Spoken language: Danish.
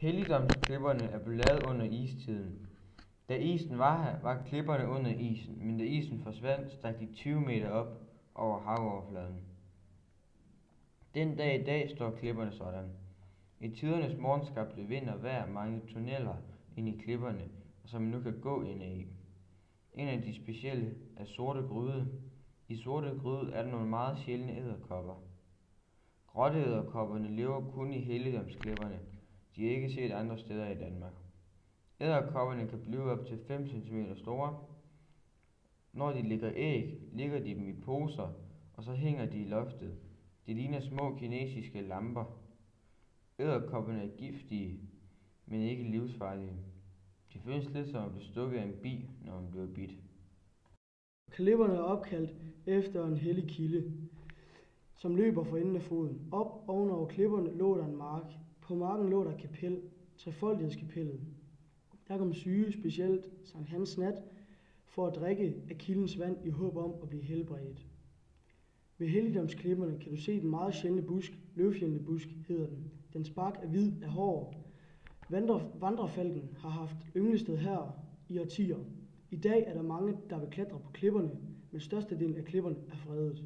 Helligdomsklipperne er blevet lavet under istiden. Da isen var her, var klipperne under isen, men da isen forsvandt, stak de 20 meter op over havoverfladen. Den dag i dag står klipperne sådan. I tidernes morgen skabte vind og vejr mange tunneller ind i klipperne, som man nu kan gå ind i. En af de specielle er Sorte Gryde. I Sorte Gryde er der nogle meget sjældne edderkopper. Grotteedderkopperne lever kun i helligdomsklipperne. De er ikke set andre steder i Danmark. Edderkopperne kan blive op til 5 cm store. Når de lægger æg, ligger de dem i poser, og så hænger de i loftet. De ligner små kinesiske lamper. Edderkopperne er giftige, men ikke livsfarlige. De føles lidt som at blive stukket af en bi, når man bliver bidt. Klipperne er opkaldt efter en hellig kilde, som løber for enden af floden. Op ovenover klipperne lå der en mark. På marken lå der et kapel, trefoldighedskapellet. Der kom syge, specielt Sankt Hans nat, for at drikke af kildens vand i håb om at blive helbredt. Ved helligdomsklipperne kan du se den meget sjældne busk, løvfjendebusk hedder den. Dens bark er hvid af hår. Vandrefalken har haft ynglested her i årtier. I dag er der mange, der vil klatre på klipperne, men størstedelen af klipperne er fredet.